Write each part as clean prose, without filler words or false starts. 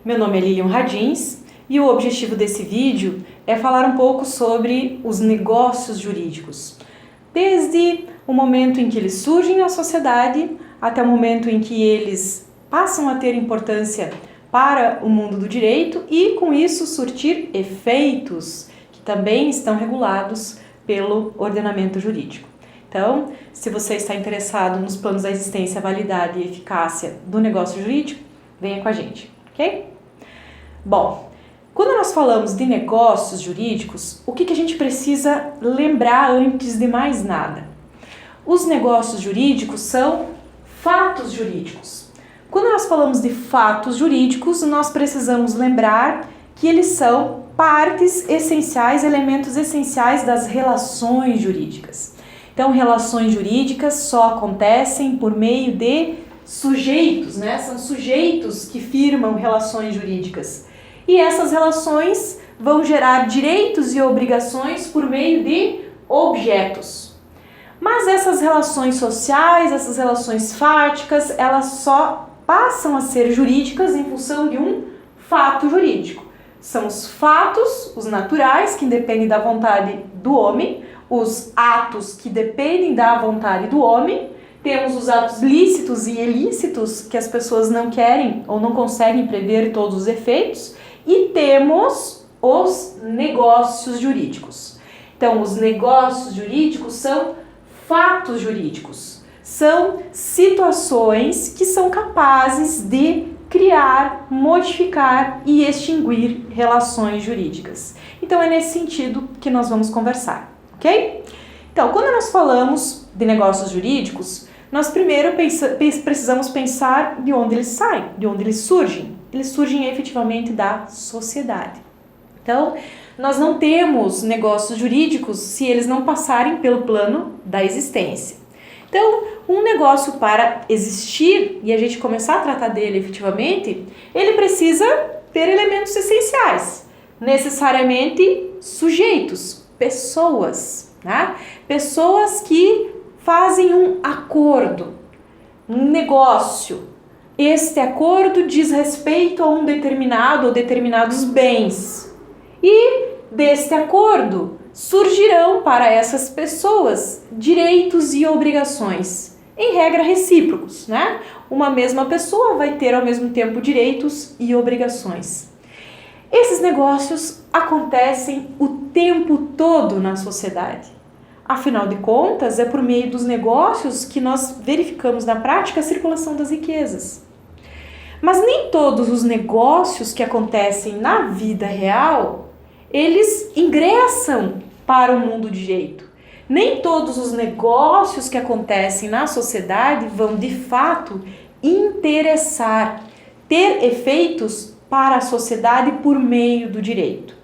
Meu nome é Lilian Radins e o objetivo desse vídeo é falar um pouco sobre os negócios jurídicos, desde o momento em que eles surgem na sociedade até o momento em que eles passam a ter importância para o mundo do direito e, com isso, surtir efeitos que também estão regulados pelo ordenamento jurídico. Então, se você está interessado nos planos da existência, validade e eficácia do negócio jurídico, venha com a gente, ok? Bom, quando nós falamos de negócios jurídicos, o que a gente precisa lembrar antes de mais nada? Os negócios jurídicos são fatos jurídicos. Quando nós falamos de fatos jurídicos, nós precisamos lembrar que eles são partes essenciais, elementos essenciais das relações jurídicas. Então, relações jurídicas só acontecem por meio de sujeitos, né? São sujeitos que firmam relações jurídicas. E essas relações vão gerar direitos e obrigações por meio de objetos. Mas essas relações sociais, essas relações fáticas, elas só passam a ser jurídicas em função de um fato jurídico. São os fatos, os naturais, que dependem da vontade do homem, os atos que dependem da vontade do homem, temos os atos lícitos e ilícitos que as pessoas não querem ou não conseguem prever todos os efeitos, e temos os negócios jurídicos. Então, os negócios jurídicos são fatos jurídicos, são situações que são capazes de criar, modificar e extinguir relações jurídicas. Então, é nesse sentido que nós vamos conversar, ok? Então, quando nós falamos de negócios jurídicos, nós primeiro precisamos pensar de onde eles saem, de onde eles surgem. Eles surgem efetivamente da sociedade. Então, nós não temos negócios jurídicos se eles não passarem pelo plano da existência. Então, um negócio para existir e a gente começar a tratar dele efetivamente, ele precisa ter elementos essenciais, necessariamente sujeitos, pessoas, né? Pessoas que fazem um acordo, um negócio. Este acordo diz respeito a um determinado ou determinados bens. E deste acordo surgirão para essas pessoas direitos e obrigações, em regra recíprocos, né? Uma mesma pessoa vai ter ao mesmo tempo direitos e obrigações. Esses negócios acontecem o tempo todo na sociedade. Afinal de contas, é por meio dos negócios que nós verificamos na prática a circulação das riquezas. Mas nem todos os negócios que acontecem na vida real, eles ingressam para o mundo de direito. Nem todos os negócios que acontecem na sociedade vão, de fato, interessar, ter efeitos para a sociedade por meio do direito.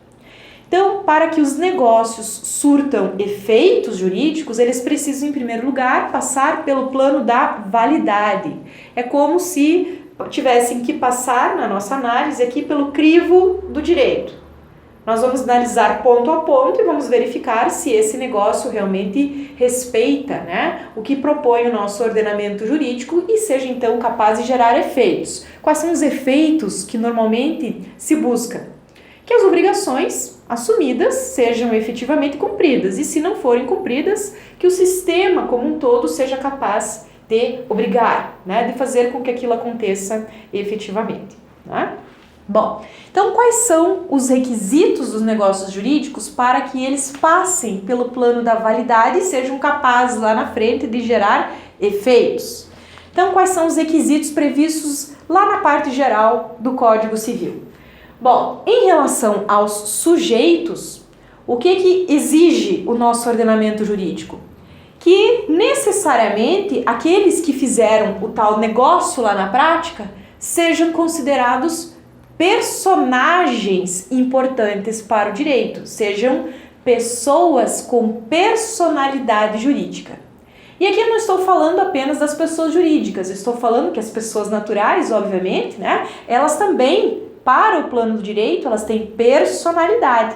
Então, para que os negócios surtam efeitos jurídicos, eles precisam, em primeiro lugar, passar pelo plano da validade. É como se tivessem que passar, na nossa análise, aqui pelo crivo do direito. Nós vamos analisar ponto a ponto e vamos verificar se esse negócio realmente respeita, né, o que propõe o nosso ordenamento jurídico e seja, então, capaz de gerar efeitos. Quais são os efeitos que normalmente se busca? Que as obrigações assumidas sejam efetivamente cumpridas e, se não forem cumpridas, que o sistema como um todo seja capaz de obrigar, né, de fazer com que aquilo aconteça efetivamente, né? Bom, então quais são os requisitos dos negócios jurídicos para que eles passem pelo plano da validade e sejam capazes lá na frente de gerar efeitos? Então, quais são os requisitos previstos lá na parte geral do Código Civil? Bom, em relação aos sujeitos, o que exige o nosso ordenamento jurídico? Que necessariamente aqueles que fizeram o tal negócio lá na prática sejam considerados personagens importantes para o direito, sejam pessoas com personalidade jurídica. E aqui eu não estou falando apenas das pessoas jurídicas, eu estou falando que as pessoas naturais, obviamente, né, elas também, para o plano do direito, elas têm personalidade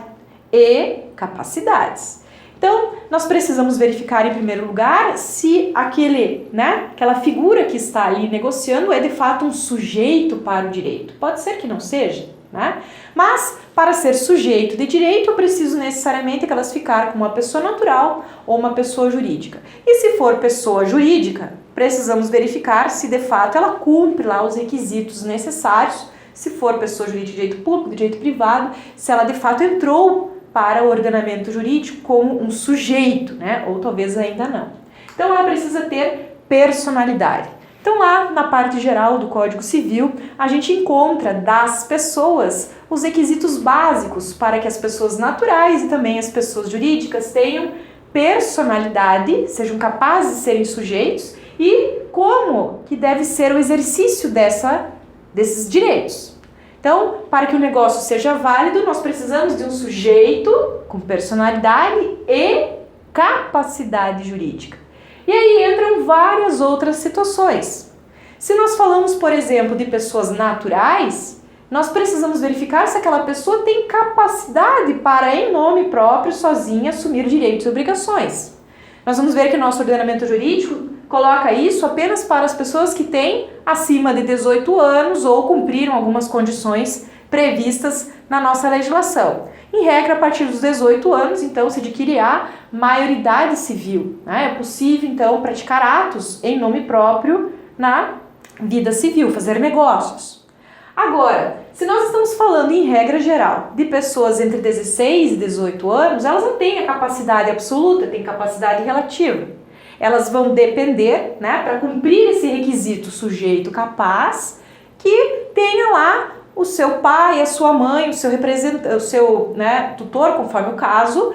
e capacidades. Então, nós precisamos verificar em primeiro lugar se aquela figura que está ali negociando é de fato um sujeito para o direito. Pode ser que não seja, né? Mas, para ser sujeito de direito, eu preciso necessariamente classificar como uma pessoa natural ou uma pessoa jurídica. E se for pessoa jurídica, precisamos verificar se de fato ela cumpre lá os requisitos necessários. Se for pessoa jurídica de direito público, de direito privado, se ela de fato entrou para o ordenamento jurídico como um sujeito, né? Ou talvez ainda não. Então ela precisa ter personalidade. Então lá na parte geral do Código Civil, a gente encontra das pessoas os requisitos básicos para que as pessoas naturais e também as pessoas jurídicas tenham personalidade, sejam capazes de serem sujeitos e como que deve ser o exercício desses direitos. Então, para que o negócio seja válido, nós precisamos de um sujeito com personalidade e capacidade jurídica. E aí entram várias outras situações. Se nós falamos, por exemplo, de pessoas naturais, nós precisamos verificar se aquela pessoa tem capacidade para, em nome próprio, sozinha, assumir direitos e obrigações. Nós vamos ver que o nosso ordenamento jurídico coloca isso apenas para as pessoas que têm acima de 18 anos ou cumpriram algumas condições previstas na nossa legislação. Em regra, a partir dos 18 anos, então, se adquire a maioridade civil, né? É possível, então, praticar atos em nome próprio na vida civil, fazer negócios. Agora, se nós estamos falando em regra geral de pessoas entre 16 e 18 anos, elas não têm a capacidade absoluta, têm capacidade relativa. Elas vão depender, né, para cumprir esse requisito sujeito capaz, que tenha lá o seu pai, a sua mãe, o seu representante, o seu, né, tutor, conforme o caso,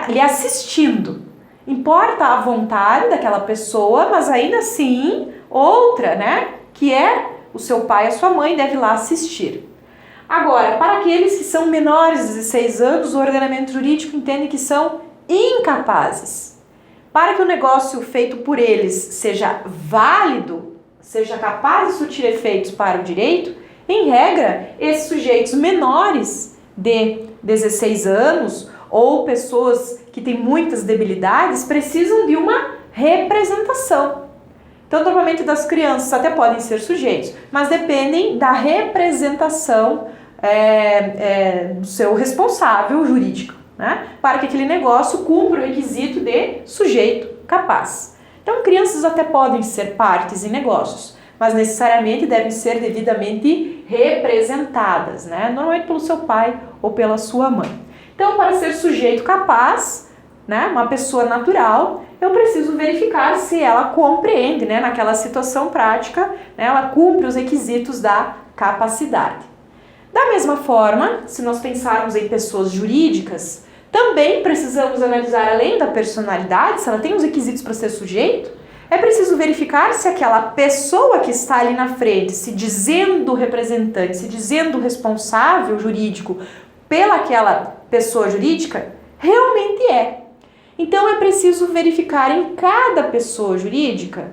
lhe assistindo. Importa a vontade daquela pessoa, mas ainda assim, outra, né, que é o seu pai, a sua mãe, deve lá assistir. Agora, para aqueles que são menores de 16 anos, o ordenamento jurídico entende que são incapazes. Para que o negócio feito por eles seja válido, seja capaz de surtir efeitos para o direito, em regra, esses sujeitos menores de 16 anos ou pessoas que têm muitas debilidades precisam de uma representação. Então, normalmente das crianças até podem ser sujeitos, mas dependem da representação do seu responsável jurídico, né? Para que aquele negócio cumpra o requisito de sujeito capaz. Então, crianças até podem ser partes em negócios, mas necessariamente devem ser devidamente representadas, né? Normalmente pelo seu pai ou pela sua mãe. Então, para ser sujeito capaz, né, uma pessoa natural, eu preciso verificar se ela compreende, né, naquela situação prática, né, ela cumpre os requisitos da capacidade. Da mesma forma, se nós pensarmos em pessoas jurídicas, também precisamos analisar, além da personalidade, se ela tem os requisitos para ser sujeito, é preciso verificar se aquela pessoa que está ali na frente, se dizendo representante, se dizendo responsável jurídico pelaquela pessoa jurídica, realmente é. Então é preciso verificar em cada pessoa jurídica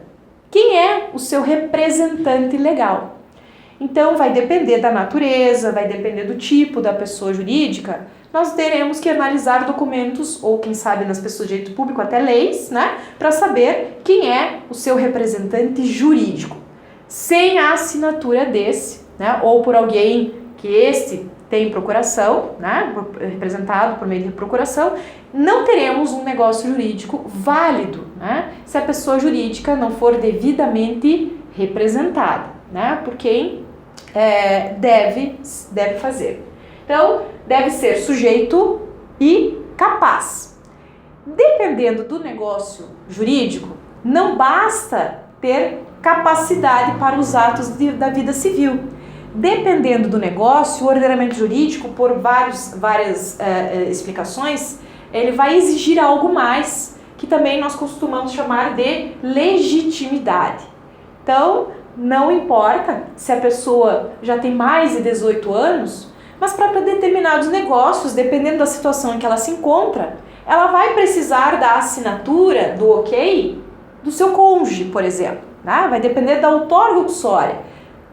quem é o seu representante legal. Então vai depender da natureza, vai depender do tipo da pessoa jurídica. Nós teremos que analisar documentos, ou quem sabe nas pessoas de direito público até leis, né, para saber quem é o seu representante jurídico. Sem a assinatura desse, né, ou por alguém que este tem procuração, né, representado por meio de procuração, não teremos um negócio jurídico válido, né, se a pessoa jurídica não for devidamente representada, né, por quem deve fazer. Então, deve ser sujeito e capaz. Dependendo do negócio jurídico, não basta ter capacidade para os atos da vida civil. Dependendo do negócio, o ordenamento jurídico, por várias explicações, ele vai exigir algo mais, que também nós costumamos chamar de legitimidade. Então, não importa se a pessoa já tem mais de 18 anos, mas para determinados negócios, dependendo da situação em que ela se encontra, ela vai precisar da assinatura, do ok, do seu cônjuge, por exemplo. Né? Vai depender da outorga uxória.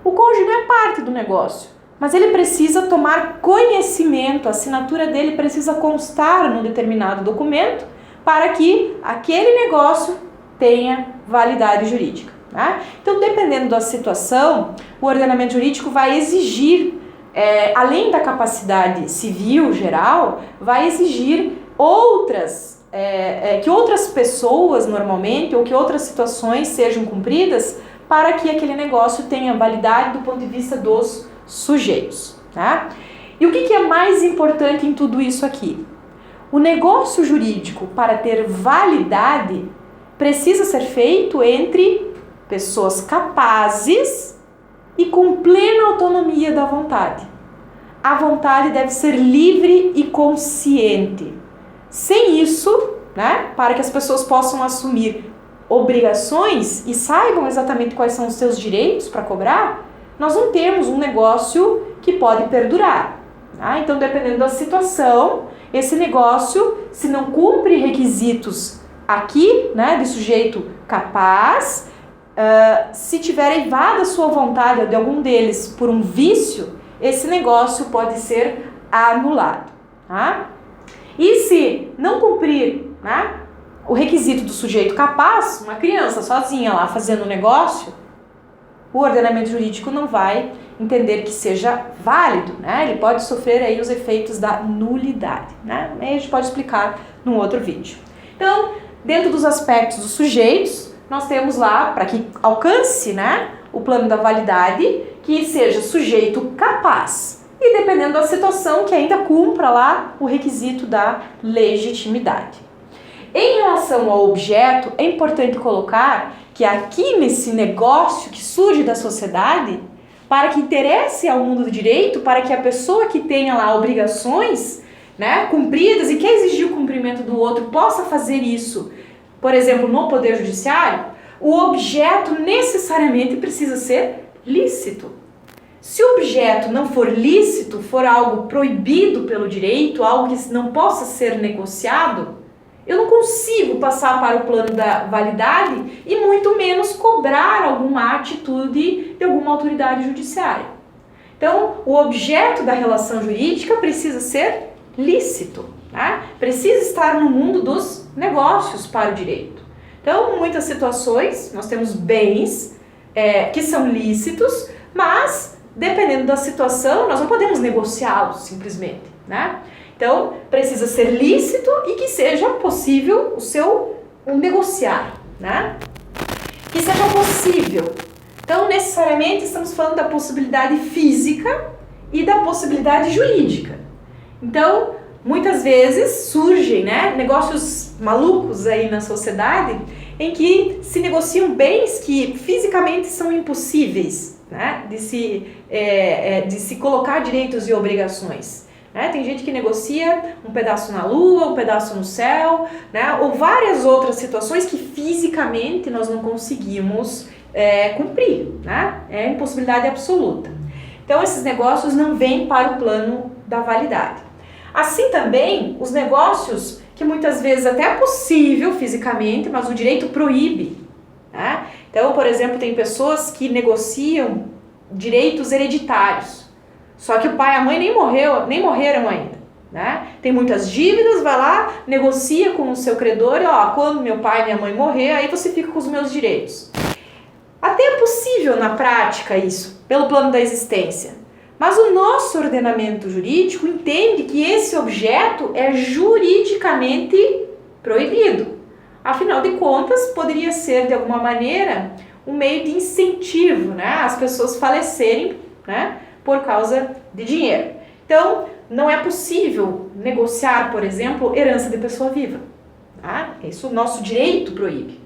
O cônjuge não é parte do negócio, mas ele precisa tomar conhecimento, a assinatura dele precisa constar num determinado documento para que aquele negócio tenha validade jurídica. Né? Então, dependendo da situação, o ordenamento jurídico vai exigir, além da capacidade civil geral, vai exigir que outras pessoas normalmente ou que outras situações sejam cumpridas para que aquele negócio tenha validade do ponto de vista dos sujeitos. Tá? E o que é mais importante em tudo isso aqui? O negócio jurídico, para ter validade, precisa ser feito entre pessoas capazes e com plena autonomia da vontade. A vontade deve ser livre e consciente. Sem isso, né, para que as pessoas possam assumir obrigações e saibam exatamente quais são os seus direitos para cobrar, nós não temos um negócio que pode perdurar. Tá? Então, dependendo da situação, esse negócio, se não cumpre requisitos aqui, né, de sujeito capaz, se tiver eivado a sua vontade de algum deles por um vício, esse negócio pode ser anulado. Tá? E se não cumprir, né, o requisito do sujeito capaz, uma criança sozinha lá fazendo um negócio, o ordenamento jurídico não vai entender que seja válido, né? Ele pode sofrer aí os efeitos da nulidade, né? A gente pode explicar num outro vídeo. Então, dentro dos aspectos dos sujeitos, nós temos lá, para que alcance, né, o plano da validade, que seja sujeito capaz e, dependendo da situação, que ainda cumpra lá o requisito da legitimidade. Em relação ao objeto, é importante colocar que aqui nesse negócio que surge da sociedade, para que interesse ao mundo do direito, para que a pessoa que tenha lá obrigações, né, cumpridas e quer exigir o cumprimento do outro possa fazer isso, por exemplo, no Poder Judiciário, o objeto necessariamente precisa ser lícito. Se o objeto não for lícito, for algo proibido pelo direito, algo que não possa ser negociado, eu não consigo passar para o plano da validade e muito menos cobrar alguma atitude de alguma autoridade judiciária. Então, o objeto da relação jurídica precisa ser lícito, tá? Precisa estar no mundo dos negócios para o direito. Então, em muitas situações, nós temos bens que são lícitos, mas, dependendo da situação, nós não podemos negociá-los simplesmente, né? Então, precisa ser lícito e que seja possível o negociar, né? Que seja possível. Então, necessariamente, estamos falando da possibilidade física e da possibilidade jurídica. Então, muitas vezes surgem, né, negócios malucos aí na sociedade em que se negociam bens que fisicamente são impossíveis, né, de se colocar direitos e obrigações. Tem gente que negocia um pedaço na lua, um pedaço no céu, né? Ou várias outras situações que fisicamente nós não conseguimos cumprir, né? É impossibilidade absoluta. Então, esses negócios não vêm para o plano da validade. Assim também, os negócios que muitas vezes até é possível fisicamente, mas o direito proíbe, né? Então, por exemplo, tem pessoas que negociam direitos hereditários. Só que o pai e a mãe nem morreram ainda, né? Tem muitas dívidas, vai lá, negocia com o seu credor e, quando meu pai e minha mãe morrer, aí você fica com os meus direitos. Até é possível na prática isso, pelo plano da existência. Mas o nosso ordenamento jurídico entende que esse objeto é juridicamente proibido. Afinal de contas, poderia ser de alguma maneira um meio de incentivo, né? As pessoas falecerem, né, por causa de dinheiro. Então, não é possível negociar, por exemplo, herança de pessoa viva. Tá? Isso o nosso direito proíbe.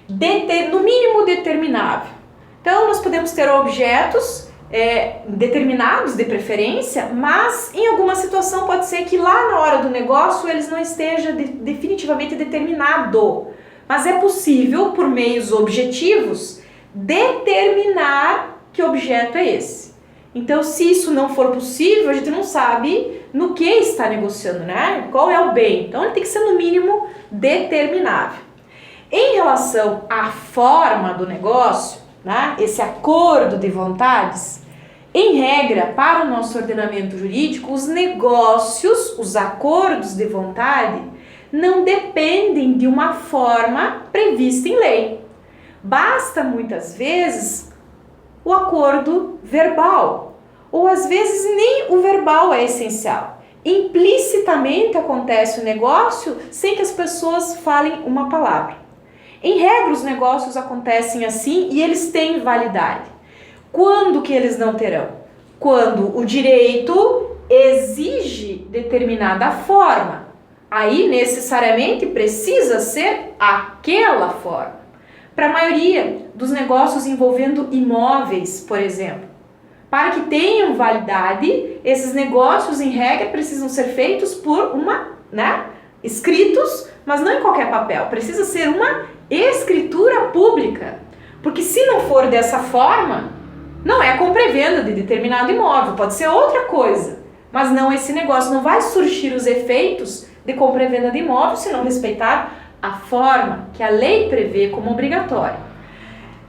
No mínimo determinável. Então, nós podemos ter objetos determinados de preferência, mas em alguma situação pode ser que lá na hora do negócio eles não estejam definitivamente determinado. Mas é possível, por meios objetivos, determinar que objeto é esse. Então, se isso não for possível, a gente não sabe no que está negociando, né? Qual é o bem. Então, ele tem que ser, no mínimo, determinável. Em relação à forma do negócio, né, esse acordo de vontades, em regra, para o nosso ordenamento jurídico, os negócios, os acordos de vontade, não dependem de uma forma prevista em lei. Basta muitas vezes o acordo verbal, ou às vezes nem o verbal é essencial. Implicitamente acontece o negócio sem que as pessoas falem uma palavra. Em regra, os negócios acontecem assim e eles têm validade. Quando que eles não terão? Quando o direito exige determinada forma. Aí, necessariamente, precisa ser aquela forma. Para a maioria dos negócios envolvendo imóveis, por exemplo, para que tenham validade, esses negócios, em regra, precisam ser feitos por escritos, mas não em qualquer papel. Precisa ser uma escritura pública. Porque se não for dessa forma, não é compra e venda de determinado imóvel, pode ser outra coisa. Mas não, esse negócio não vai surtir os efeitos de compra e venda de imóvel se não respeitar a forma que a lei prevê como obrigatória.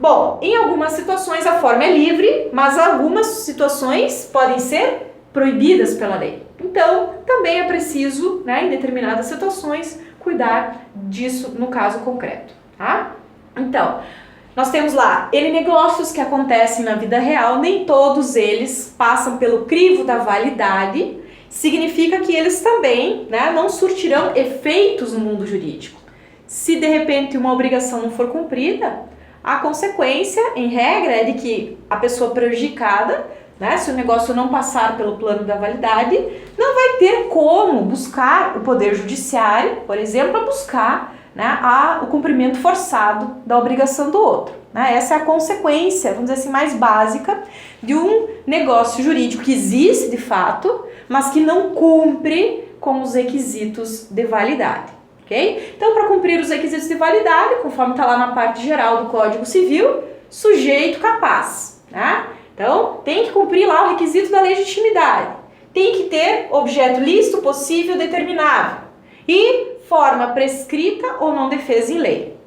Bom, em algumas situações a forma é livre, mas algumas situações podem ser proibidas pela lei. Então, também é preciso, em determinadas situações, cuidar disso no caso concreto, tá? Então, nós temos lá negócios que acontecem na vida real, nem todos eles passam pelo crivo da validade, significa que eles também não surtirão efeitos no mundo jurídico. Se de repente uma obrigação não for cumprida, a consequência, em regra, é de que a pessoa prejudicada, se o negócio não passar pelo plano da validade, não vai ter como buscar o Poder Judiciário, por exemplo, para buscar o cumprimento forçado da obrigação do outro. Essa é a consequência, vamos dizer assim, mais básica de um negócio jurídico que existe de fato, mas que não cumpre com os requisitos de validade. Okay? Então, para cumprir os requisitos de validade, conforme está lá na parte geral do Código Civil, sujeito capaz. Então, tem que cumprir lá o requisito da legitimidade. Tem que ter objeto lícito, possível, determinável. E forma prescrita ou não defesa em lei.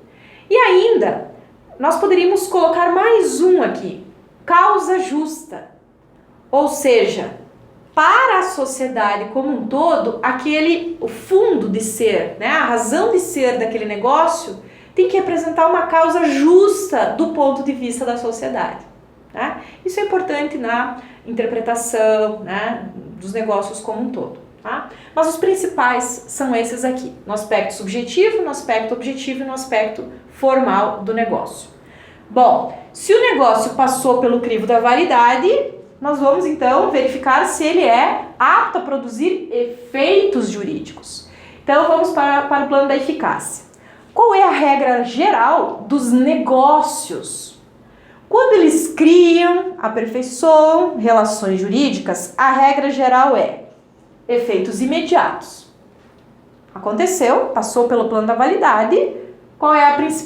E ainda, nós poderíamos colocar mais um aqui. Causa justa. Ou seja, para a sociedade como um todo, o fundo de ser, a razão de ser daquele negócio tem que representar uma causa justa do ponto de vista da sociedade. Isso é importante na interpretação dos negócios como um todo. Mas os principais são esses aqui, no aspecto subjetivo, no aspecto objetivo e no aspecto formal do negócio. Bom, se o negócio passou pelo crivo da validade, nós vamos então verificar se ele é apto a produzir efeitos jurídicos. Então vamos para o plano da eficácia. Qual é a regra geral dos negócios? Quando eles criam, aperfeiçoam relações jurídicas, a regra geral é efeitos imediatos. Aconteceu, passou pelo plano da validade, qual é a principal